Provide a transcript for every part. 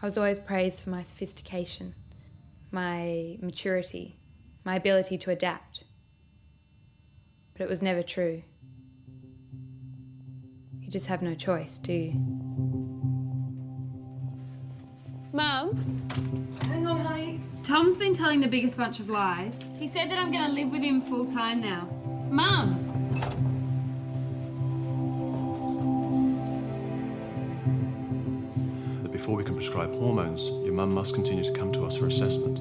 I was always praised for my sophistication, my maturity, my ability to adapt. But it was never true. You just have no choice, do you? Mum? Hang on, honey. Tom's been telling the biggest bunch of lies. He said that I'm going to live with him full time now. Mum! Before we can prescribe hormones, your mum must continue to come to us for assessment.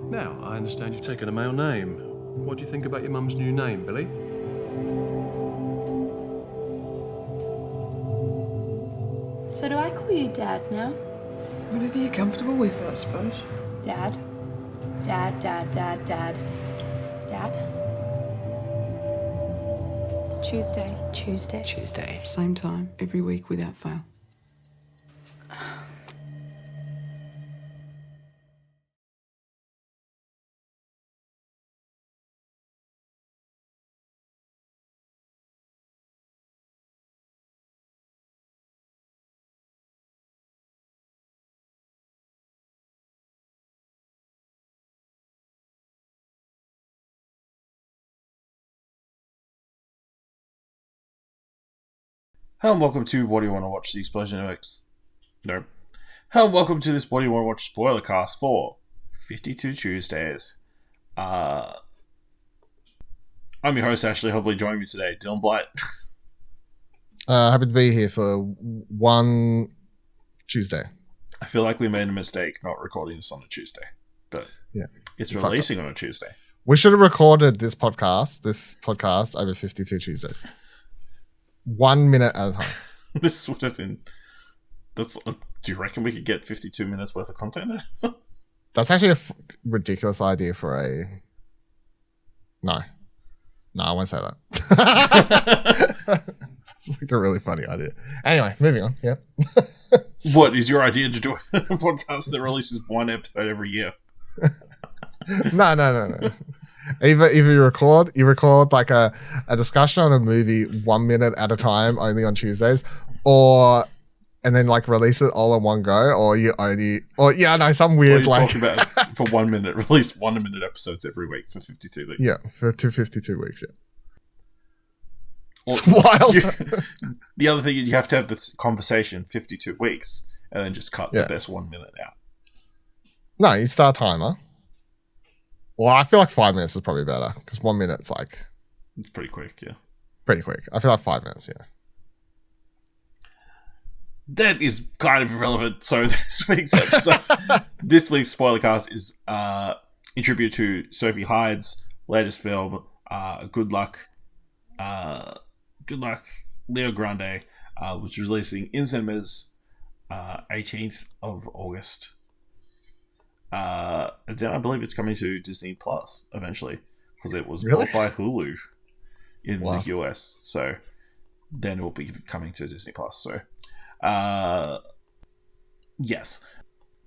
Now, I understand you've taken a male name. What do you think about your mum's new name, Billy? So do I call you Dad now? Whatever you're comfortable with, I suppose. Dad? Dad, Dad, Dad, Dad. Dad? It's Tuesday. Tuesday. Same time, every week without fail. Hello and welcome to What Do You Want to Watch? The Explosion of X. No. Hello and welcome to this What Do You Want to Watch Spoilercast for 52 Tuesdays. I'm your host, Ashley. Hopefully joining me today, Dylan Blight. Happy to be here for one Tuesday. I feel like we made a mistake not recording this on a Tuesday, but yeah, it's releasing on a Tuesday. We should have recorded this podcast over 52 Tuesdays. 1 minute at a time. This would have been... do you reckon we could get 52 minutes worth of content? That's actually a ridiculous idea for a... No, I won't say that. It's like a really funny idea. Anyway, moving on. Yeah. What is your idea to do a podcast that releases one episode every year? No. Either you record like a discussion on a movie 1 minute at a time only on Tuesdays, and then like release it all in one go, some weird like talking about for 1 minute, release 1 minute episodes every week for 52 weeks. Yeah, for 52 weeks. Yeah, it's wild. The other thing is you have to have this conversation 52 weeks and then just cut the best 1 minute out. No, you start a timer. Well, I feel like 5 minutes is probably better because 1 minute's like... It's pretty quick, yeah. Pretty quick. I feel like 5 minutes, yeah. That is kind of irrelevant. So this week's Spoilercast is in tribute to Sophie Hyde's latest film, Good Luck, Leo Grande, which is releasing in cinemas 18th of August. And then I believe it's coming to Disney Plus eventually because it was bought by Hulu in the US. So then it will be coming to Disney Plus. So, yes.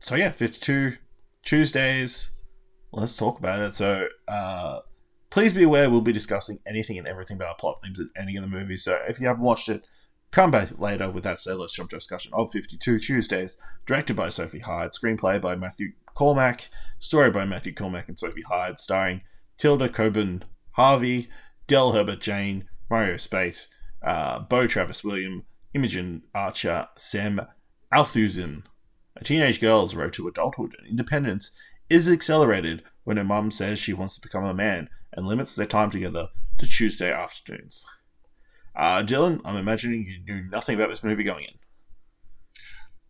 So yeah, 52 Tuesdays. Let's talk about it. So, please be aware we'll be discussing anything and everything about plot themes at any of the movies. So if you haven't watched it, come back later. With that said, let's jump to a discussion of 52 Tuesdays, directed by Sophie Hyde, screenplay by Matthew Cormack, story by Matthew Cormack and Sophie Hyde, starring Tilda, Cobham-Hervey, Herbert-Jane, Mario Späte, Beau Travis William, Imogen Archer, Sam Althuizen. A teenage girl's road to adulthood and independence is accelerated when her mum says she wants to become a man and limits their time together to Tuesday afternoons. Dylan, I'm imagining you knew nothing about this movie going in.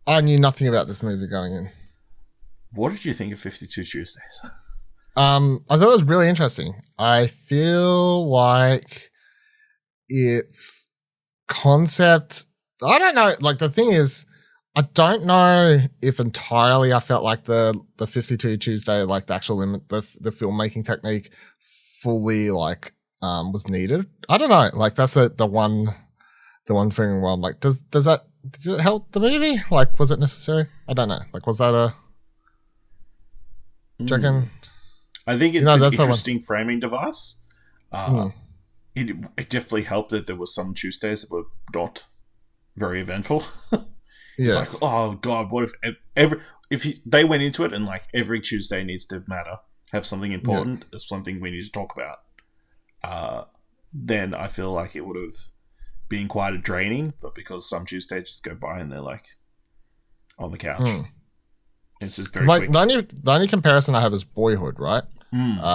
I knew nothing about this movie going in. What did you think of 52 Tuesdays? I thought it was really interesting. I feel like its concept... I don't know. Like, the thing is, I don't know if entirely I felt like the 52 Tuesday, like the actual the filmmaking technique fully like was needed. I don't know. Like that's the one thing where I'm like, did it help the movie? Like, was it necessary? I don't know. Like, was that a? Do you reckon? I think it's an interesting framing device. It definitely helped that there was some Tuesdays that were not very eventful. It's Yes. like, oh god, what if they went into it and like every Tuesday needs to matter, have something important, something we need to talk about. Then I feel like it would have been quite a draining. But because some Tuesdays just go by and they're like on the couch, it's just very quick. The only comparison I have is Boyhood, right?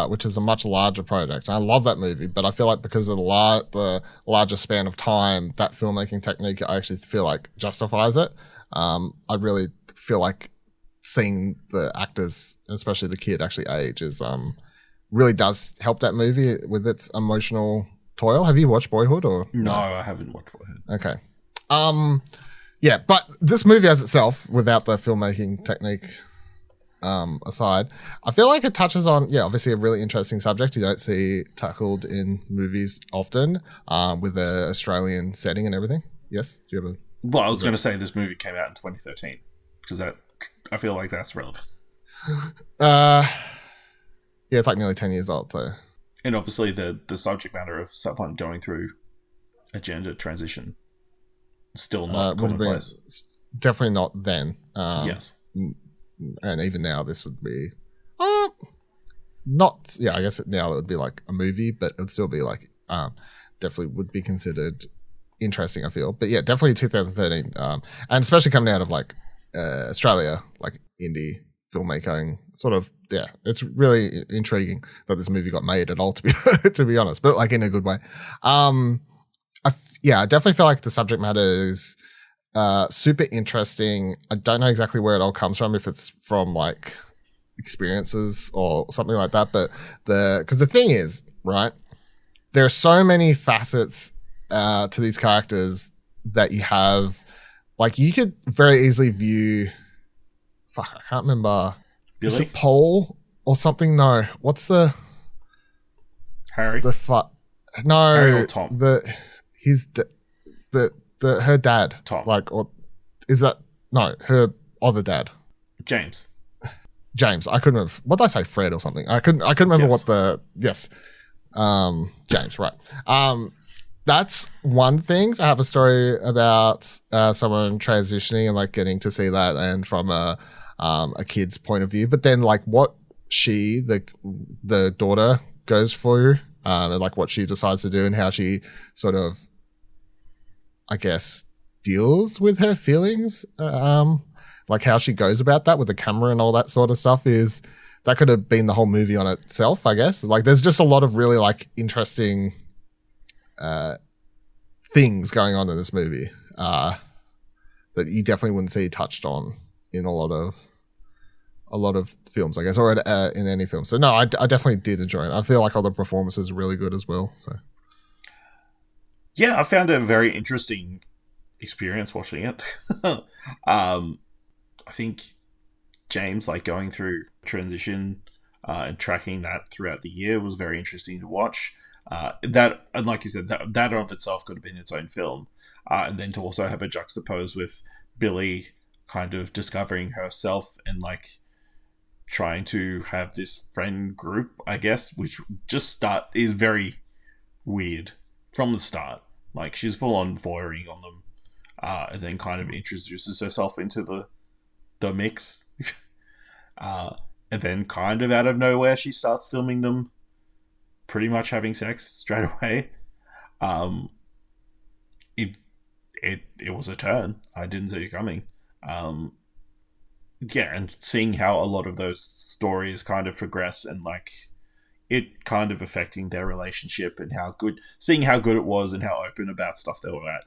Which is a much larger project. And I love that movie, but I feel like because of the larger span of time, that filmmaking technique, I actually feel like justifies it. I really feel like seeing the actors, especially the kid, actually age is really does help that movie with its emotional toil. Have you watched Boyhood or no? I haven't watched Boyhood. Okay. Yeah, but this movie as itself, without the filmmaking technique aside, I feel like it touches on, obviously a really interesting subject you don't see tackled in movies often, with the Australian setting and everything. Yes? Do you have a... Well, I was going to say this movie came out in 2013, because I feel like that's relevant. Yeah, it's like nearly 10 years old, so... And obviously the subject matter of someone going through a gender transition still not commonplace. Definitely not then. Yes. And even now, this would be not. Yeah, I guess now it would be like a movie, but it would still be like definitely would be considered interesting. I feel, but yeah, definitely 2013, and especially coming out of like Australia, like indie filmmaking, sort of. Yeah, it's really intriguing that this movie got made at all. To be honest, but like in a good way. I definitely feel like the subject matter is super interesting. I don't know exactly where it all comes from, if it's from like experiences or something like that. But because the thing is, right, there are so many facets to these characters that you have. Like you could very easily view. Fuck, I can't remember. Billy? Is it Paul or something? No, what's the Harry? No, Harry or Tom? Her dad, Tom. Like, or is that her other dad? James. I couldn't have. What did I say? Fred or something? I couldn't remember Yes. James, right? That's one thing. I have a story about someone transitioning and like getting to see that, and from a kid's point of view. But then like what she, the daughter, goes through, and like what she decides to do and how she sort of, I guess, deals with her feelings, like how she goes about that with the camera and all that sort of stuff, is that could have been the whole movie on itself, I guess. Like there's just a lot of really like interesting things going on in this movie that you definitely wouldn't see touched on in a lot of films, I guess, or in any film. So no, I definitely did enjoy it. I feel like all the performances are really good as well. So yeah, I found it a very interesting experience watching it. I think James, like going through transition and tracking that throughout the year, was very interesting to watch. That, and like you said, that of itself could have been its own film. And then to also have it juxtaposed with Billy kind of discovering herself and like trying to have this friend group, I guess, which is very weird from the start. Like she's full on voyeuring on them, and then kind of introduces herself into the mix. And then kind of out of nowhere, she starts filming them pretty much having sex straight away. It was a turn. I didn't see it coming. Yeah, and seeing how a lot of those stories kind of progress and like it kind of affecting their relationship and seeing how good it was and how open about stuff they were at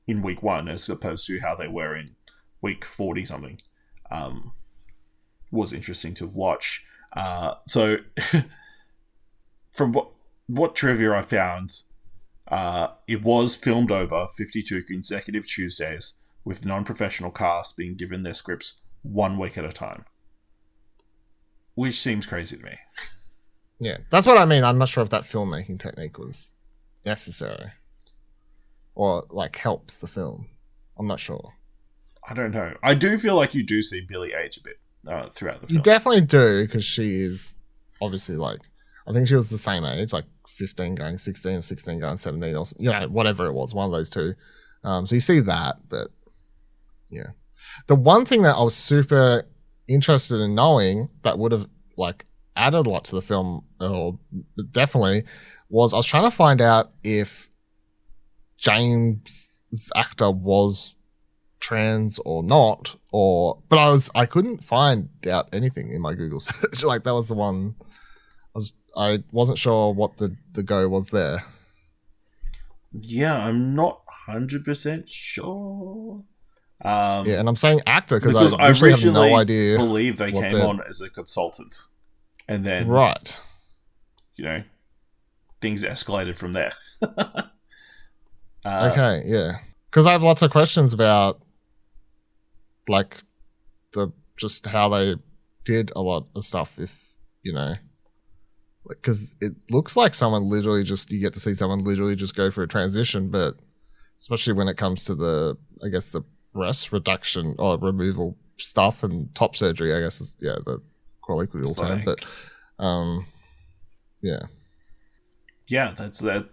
in week 1 as opposed to how they were in week 40 something, was interesting to watch. So from what trivia I found, it was filmed over 52 consecutive Tuesdays, with non-professional cast being given their scripts 1 week at a time. Which seems crazy to me. Yeah, that's what I mean. I'm not sure if that filmmaking technique was necessary or like helps the film. I'm not sure. I don't know. I do feel like you do see Billy age a bit throughout the film. You definitely do, because she is obviously like, I think she was the same age, like 15 going 16, 16 going 17, or whatever it was, one of those two. So you see that, but yeah. The one thing that I was super interested in knowing that would have like added a lot to the film, or definitely, was I was trying to find out if James' actor was trans or not, but I couldn't find out anything in my Google search. Like that was the one I wasn't sure what the go was there. Yeah, I'm not 100% sure. Yeah, and I'm saying actor because I usually have originally no idea. believe they came on as a consultant, and then right, things escalated from there. Okay, yeah, because I have lots of questions about like just how they did a lot of stuff. If because it looks like someone literally you get to see someone literally just go for a transition, but especially when it comes to the breast reduction or removal stuff and top surgery, I guess is the colloquial term. But yeah, that's that.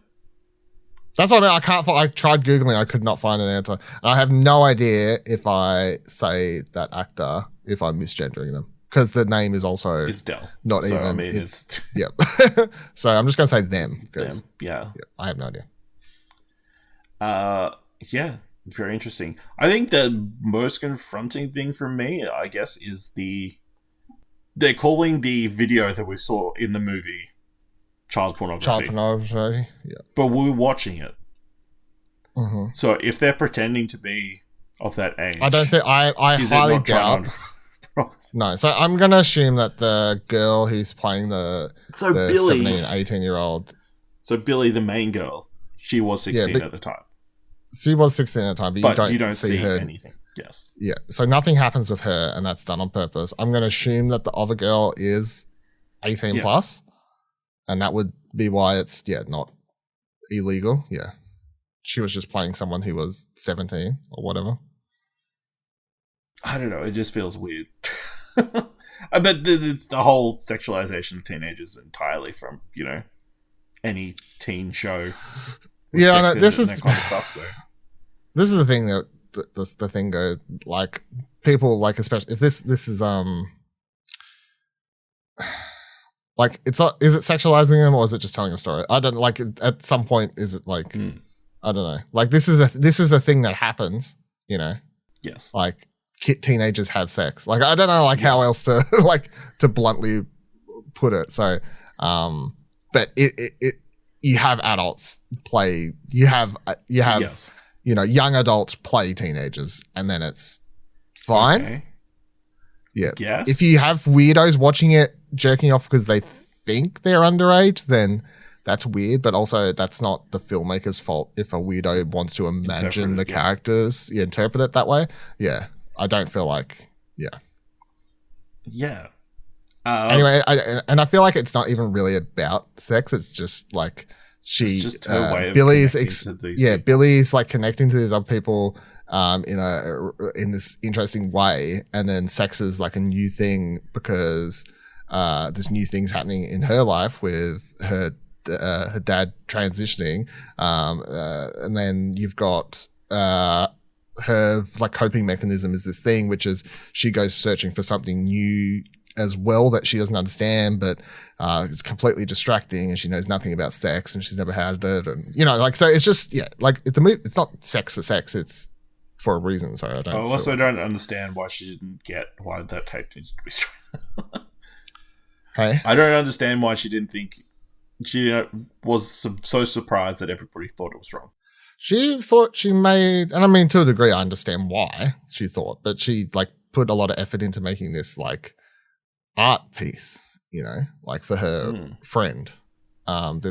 That's what I mean. I tried Googling, I could not find an answer. And I have no idea if I say that actor, if I'm misgendering them. Because the name is also not so, even. I mean, it's yep. So I'm just gonna say them because I have no idea. Yeah, very interesting. I think the most confronting thing for me, I guess, is they're calling the video that we saw in the movie child pornography. Child pornography, yeah. But we're watching it. Mm-hmm. So if they're pretending to be of that age, I don't think I highly doubt. No, so I'm going to assume that the girl who's playing the Billy, 17, 18-year-old... So Billy, the main girl, she was 16 at the time. She was 16 at the time, but you don't see her anything. Yes. Yeah, so nothing happens with her, and that's done on purpose. I'm going to assume that the other girl is 18 plus, and that would be why it's, not illegal. Yeah. She was just playing someone who was 17 or whatever. I don't know. It just feels weird. I bet it's the whole sexualization of teenagers entirely from, any teen show. Yeah, no, this is that kind of stuff. So this is the thing that the thing goes like people like, especially if this is like it's not, is it sexualizing them or is it just telling a story? I don't like at some point is it like I don't know, like this is a thing that happens, Yes, like teenagers have sex. Like I don't know, like how else to like to bluntly put it. So, but it you have adults play. You have young adults play teenagers, and then it's fine. Okay. Yeah. Yes. If you have weirdos watching it jerking off because they think they're underage, then that's weird. But also, that's not the filmmaker's fault if a weirdo wants to imagine the characters, interpret it that way. Yeah. I don't feel like, Yeah. Anyway, I feel like it's not even really about sex. It's just like it's just her way of Billy's connecting to these people. Billy's like connecting to these other people in this interesting way, and then sex is like a new thing because there's new things happening in her life with her dad transitioning, and then you've got her like coping mechanism is this thing, which is she goes searching for something new as well that she doesn't understand, but it's completely distracting, and she knows nothing about sex, and she's never had it, and like so it's just like it's not sex for sex, it's for a reason. So I don't understand why she didn't get why that tape needs to be straight. Hey, I don't understand why she didn't think she was so surprised that everybody thought it was wrong. She thought she made, and I mean, to a degree, I understand why she thought, but she like put a lot of effort into making this like art piece, like for her friend. And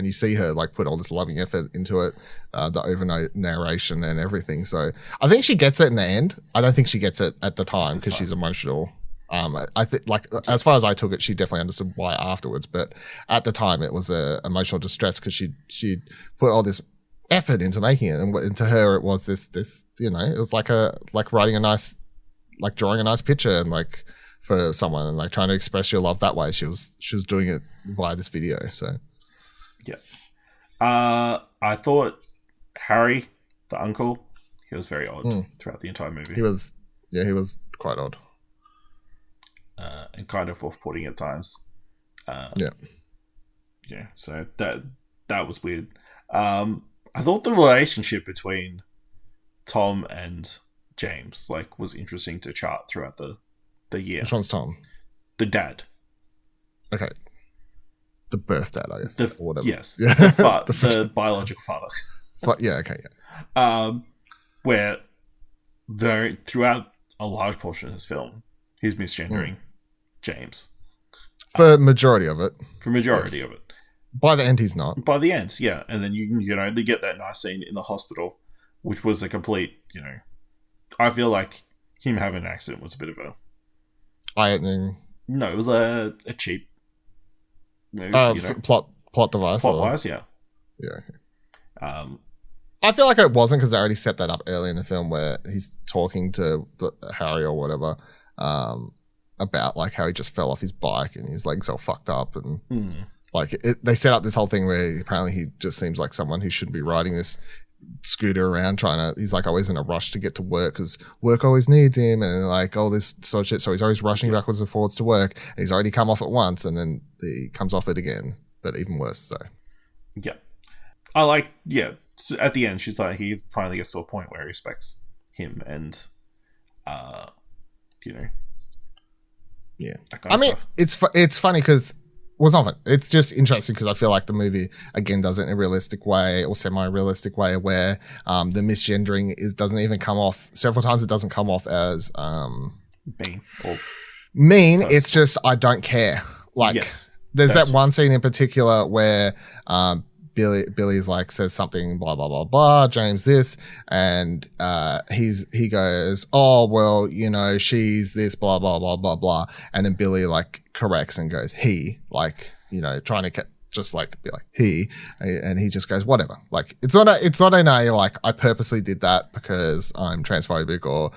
you see her like put all this loving effort into it, the over narration and everything. So I think she gets it in the end. I don't think she gets it at the time because she's emotional. I think like as far as I took it, she definitely understood why afterwards, but at the time it was a emotional distress because she put all this effort into making it, and to her it was this it was like writing a nice, like drawing a nice picture and like for someone and like trying to express your love that way. She was doing it via this video. So I thought Harry, the uncle, He was very odd throughout the entire movie. He was quite odd. And kind of off-putting at times. Yeah, so that was weird. I thought the relationship between Tom and James was interesting to chart throughout the year. Which one's Tom? The dad. Okay. The birth dad, I guess. Or whatever. Yes. Yeah. The biological father. Yeah, okay, yeah. Where throughout a large portion of this film, he's misgendering James. For majority of it. For majority of it. By the end, he's not. By the end, yeah. And then they get that nice scene in the hospital, which was a complete, I feel like him having an accident was a bit of a... Eye-opening. No, it was a cheap move, plot device. Plot-wise, yeah. Yeah. Okay. I feel like it wasn't because they already set that up early in the film where he's talking to Harry or whatever about how he just fell off his bike and his legs all fucked up and they set up this whole thing where apparently he just seems like someone who shouldn't be riding this scooter around he's always in a rush to get to work because work always needs him and all this sort of shit, so he's always rushing backwards and forwards to work and he's already come off it once and then he comes off it again, but even worse. So yeah, I so at the end she's he finally gets to a point where he respects him and yeah, I mean stuff. It's funny because it's not fun. It's just interesting because I feel like the movie again does it in a realistic way or semi-realistic way where the misgendering doesn't even come off several times. It doesn't come off as mean. It's just I don't care. Yes, there's that one scene in particular where Billy's says something blah blah blah blah, James this, and he goes, oh well, she's this blah blah blah blah blah, and then Billy corrects and goes he, trying to just be he, and he just goes whatever. It's not an I purposely did that because I'm transphobic or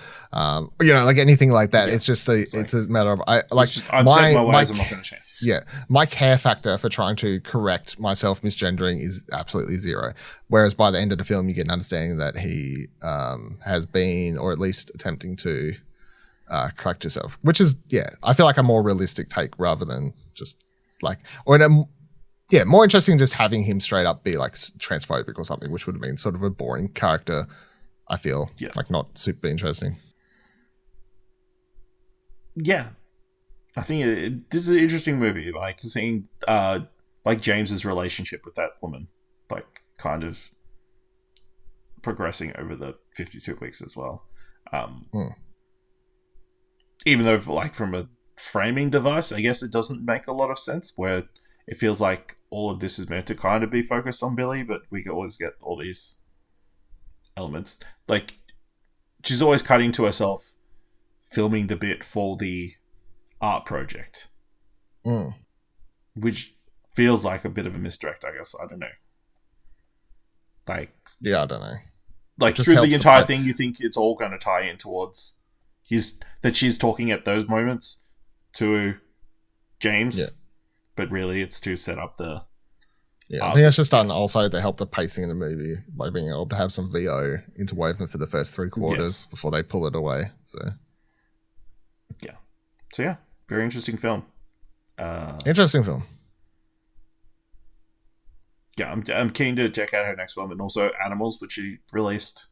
anything like that. Yeah, it's just it's a matter of I'm set my ways, I'm not going to change. Yeah, my care factor for trying to correct myself misgendering is absolutely zero. Whereas by the end of the film, you get an understanding that he has been, or at least attempting to correct yourself, which is, I feel like a more realistic take rather than just more interesting just having him straight up be transphobic or something, which would have been sort of a boring character, I feel. Yeah. Not super interesting. Yeah. I think this is an interesting movie, seeing James's relationship with that woman, kind of progressing over the 52 weeks as well. Even though, from a framing device, I guess it doesn't make a lot of sense, where it feels like all of this is meant to kind of be focused on Billy, but we always get all these elements. She's always cutting to herself, filming the bit for the art project, which feels like a bit of a misdirect, I guess. I don't know. I don't know. Through the entire thing, you think it's all going to tie in towards that she's talking at those moments to James, but really it's to set up the. Yeah, I think it's just done also to help the pacing in the movie by being able to have some VO interwoven for the first 3 quarters before they pull it away. So yeah, very interesting film. Interesting film. Yeah, I'm keen to check out her next film, and also Animals, which she released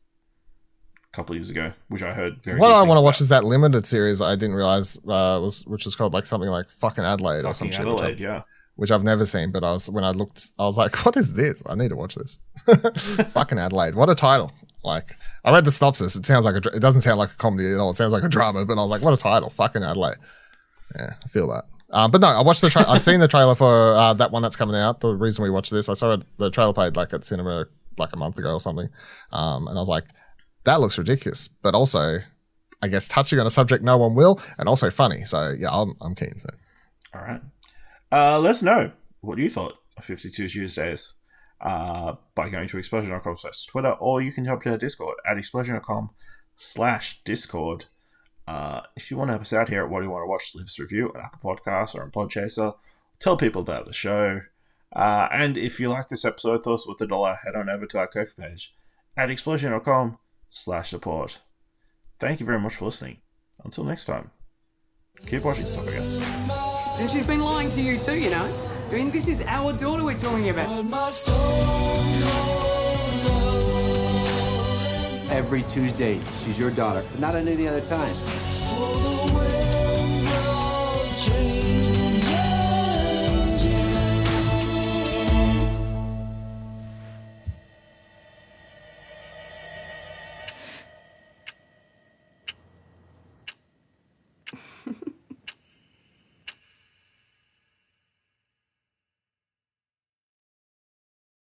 a couple of years ago, which I heard very. What I want to watch is that limited series I didn't realize which was called something like Fucking Adelaide or some shit. Which I've never seen, but when I looked, I was like, what is this? I need to watch this. Fucking Adelaide. What a title. I read the synopsis. It doesn't sound like a comedy at all. It sounds like a drama, but I was like, what a title. Fucking Adelaide. Yeah, I feel that. But no, I watched I'd seen the trailer for that one that's coming out. The reason we watched this, I saw the trailer played at cinema a month ago or something. And I was like, that looks ridiculous. But also, I guess touching on a subject no one will, and also funny. So yeah, I'm keen. So. All right. Let us know what you thought of 52 Tuesdays by going to explosion.com/Twitter, or you can jump to our Discord at explosion.com/Discord. If you want to help us out here at What Do You Want to Watch, leave us a review on Apple Podcasts or on Podchaser. Tell people about the show. And if you like this episode, throw us with $1, head on over to our Ko-fi page at explosion.com/Ko-fi. patreon.com/support. Thank you very much for listening. Until next time, keep watching stuff, I guess. And she's been lying to you too, you know. I mean, this is our daughter we're talking about. Every Tuesday, she's your daughter, but not any other time.